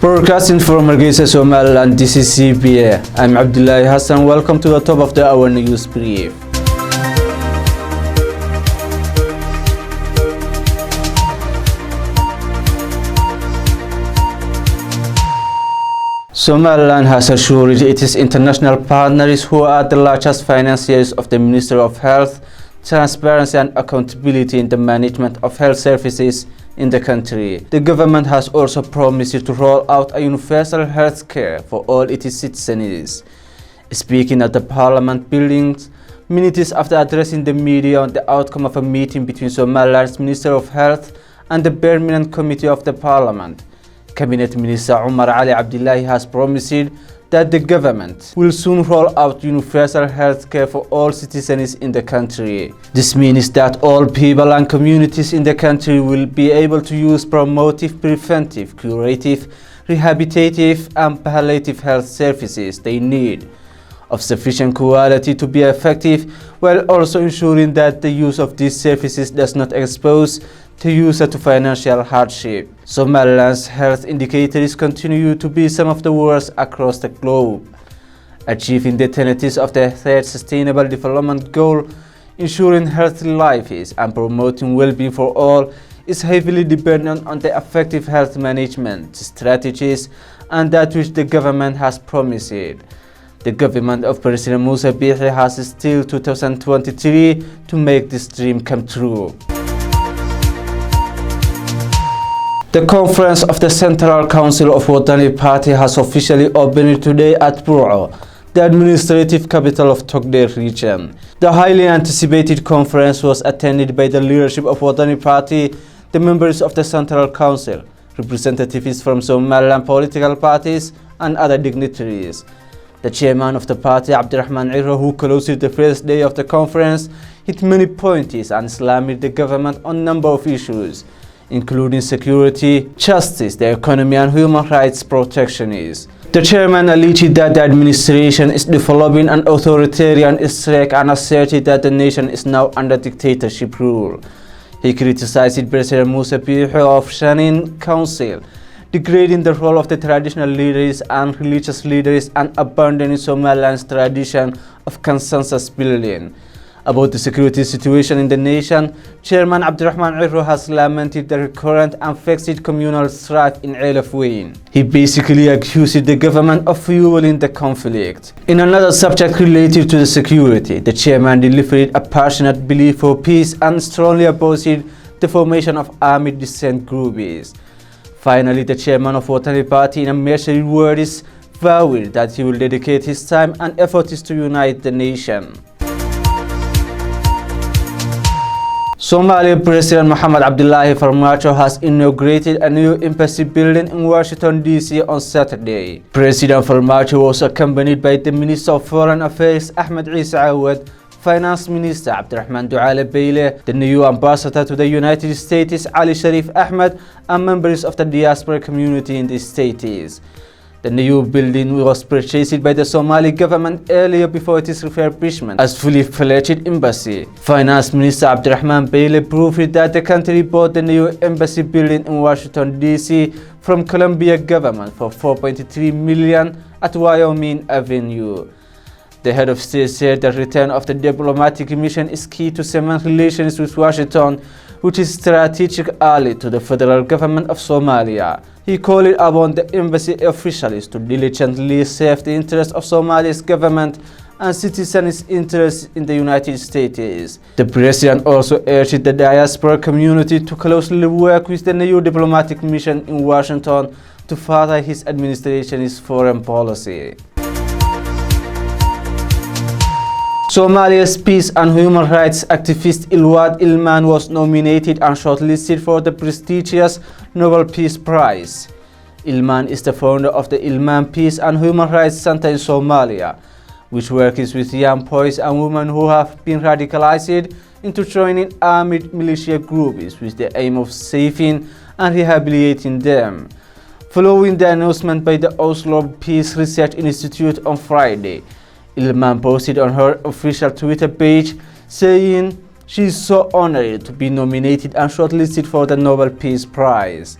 Broadcasting from Hargeysa, Somaliland, this is CBA. I'm Abdullahi Hassan. Welcome to the top of the hour news brief. Somaliland has assured its international partners, who are the largest financiers, of the Ministry of Health, Transparency and Accountability in the management of health services in the country. The government has also promised to roll out a universal health care for all its citizens. Speaking at the Parliament buildings, minutes after addressing the media on the outcome of a meeting between Somaliland's Minister of Health and the Permanent Committee of the Parliament, Cabinet Minister Omar Ali Abdullahi has promised that the government will soon roll out universal health care for all citizens in the country. This means that all people and communities in the country will be able to use promotive, preventive, curative, rehabilitative and palliative health services they need of sufficient quality to be effective, while also ensuring that the use of these services does not expose the user to financial hardship. Somaliland's health indicators continue to be some of the worst across the globe. Achieving the tenets of the third Sustainable Development Goal, ensuring healthy lives and promoting well-being for all, is heavily dependent on the effective health management strategies and that which the government has promised. The government of President Burao has still 2023 to make this dream come true. The conference of the Central Council of Waddani Party has officially opened today at Burao, the administrative capital of Togdel region. The highly anticipated conference was attended by the leadership of Waddani Party, the members of the Central Council, representatives from Somaliland political parties, and other dignitaries. The chairman of the party, Abdurrahman Irro, who closed the first day of the conference, hit many points and slammed the government on a number of issues, including security, justice, the economy and human rights protections. The chairman alleged that the administration is developing an authoritarian streak and asserted that the nation is now under dictatorship rule. He criticized President Burao of shunning council, degrading the role of the traditional leaders and religious leaders and abandoning Somaliland's tradition of consensus building. About the security situation in the nation, Chairman Abdurrahman Irro has lamented the recurrent and fixed communal strife in Elafwein. He basically accused the government of fueling the conflict. In another subject related to the security, the chairman delivered a passionate belief for peace and strongly opposed the formation of armed dissent groups. Finally, the chairman of Waddani Party, in a measured words, vowed that he will dedicate his time and efforts to unite the nation. Somali President Mohamed Abdullahi Farmajo has inaugurated a new embassy building in Washington, D.C. on Saturday. President Farmajo was accompanied by the Minister of Foreign Affairs Ahmed Isa Awad, Finance Minister Abdurrahman Duale Bayle, the new ambassador to the United States Ali Sharif Ahmed, and members of the diaspora community in the States. The new building was purchased by the Somali government earlier before its refurbishment as fully-fledged embassy. Finance Minister Abdurrahman Bayle proved that the country bought the new embassy building in Washington, D.C. from Colombia government for $4.3 million at Wyoming Avenue. The head of state said the return of the diplomatic mission is key to cement relations with Washington, which is strategic ally to the federal government of Somalia. He called upon the embassy officials to diligently serve the interests of Somalia's government and citizens' interests in the United States. The president also urged the diaspora community to closely work with the new diplomatic mission in Washington to further his administration's foreign policy. Somalia's peace and human rights activist ELman was nominated and shortlisted for the prestigious Nobel Peace Prize. ELman is the founder of the ELman Peace and Human Rights Center in Somalia, which works with young boys and women who have been radicalized into joining armed militia groups with the aim of saving and rehabilitating them. Following the announcement by the Oslo Peace Research Institute on Friday, ELman posted on her official Twitter page saying she is so honored to be nominated and shortlisted for the Nobel Peace Prize.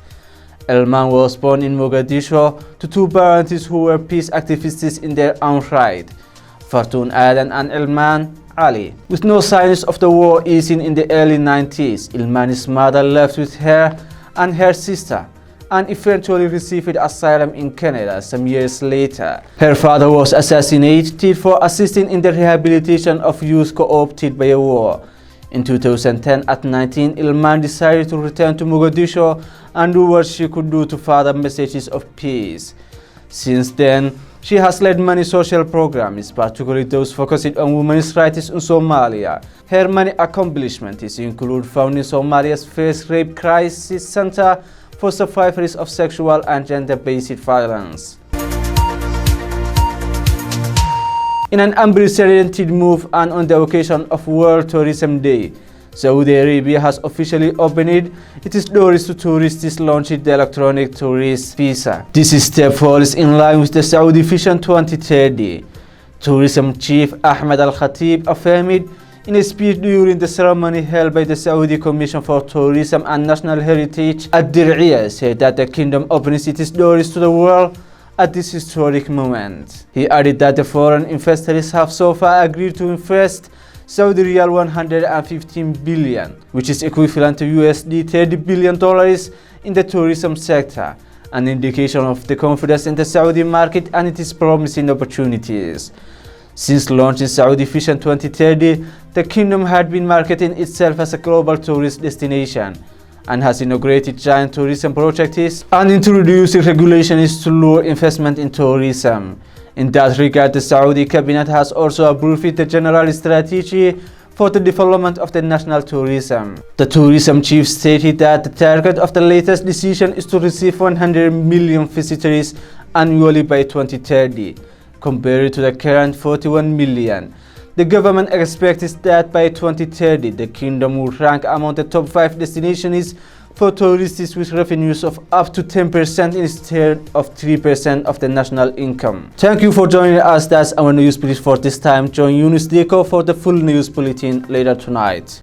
ELman was born in Mogadishu to two parents who were peace activists in their own right, Fartun Adan and ELman Ali. With no signs of the war easing in the early 90s, ELman's mother left with her and her sister and eventually received asylum in Canada some years later. Her father was assassinated for assisting in the rehabilitation of youth co-opted by a war. In 2010, at 19, ELman decided to return to Mogadishu and do what she could do to further messages of peace. Since then, she has led many social programs, particularly those focusing on women's rights in Somalia. Her many accomplishments include founding Somalia's first rape crisis center for survivors of sexual and gender-based violence. In an unprecedented move and on the occasion of World Tourism Day, Saudi Arabia has officially opened its doors to tourists, launching the electronic tourist visa. This step falls in line with the Saudi Vision 2030. Tourism Chief Ahmed Al-Khatib affirmed in a speech during the ceremony held by the Saudi Commission for Tourism and National Heritage at Diriyah, said that the kingdom opens its doors to the world at this historic moment. He added that the foreign investors have so far agreed to invest Saudi Riyal 115 billion, which is equivalent to USD $30 billion in the tourism sector, an indication of the confidence in the Saudi market and its promising opportunities. Since launching Saudi Vision 2030, the kingdom had been marketing itself as a global tourist destination and has inaugurated giant tourism projects and introduced regulations to lure investment in tourism. In that regard, the Saudi cabinet has also approved the general strategy for the development of the national tourism. The tourism chief stated that the target of the latest decision is to receive 100 million visitors annually by 2030, compared to the current 41 million. The government expects that by 2030, the kingdom will rank among the top 5 destinations for tourists with revenues of up to 10% instead of 3% of the national income. Thank you for joining us. That's our news brief for this time. Join Yunus Deco for the full news bulletin later tonight.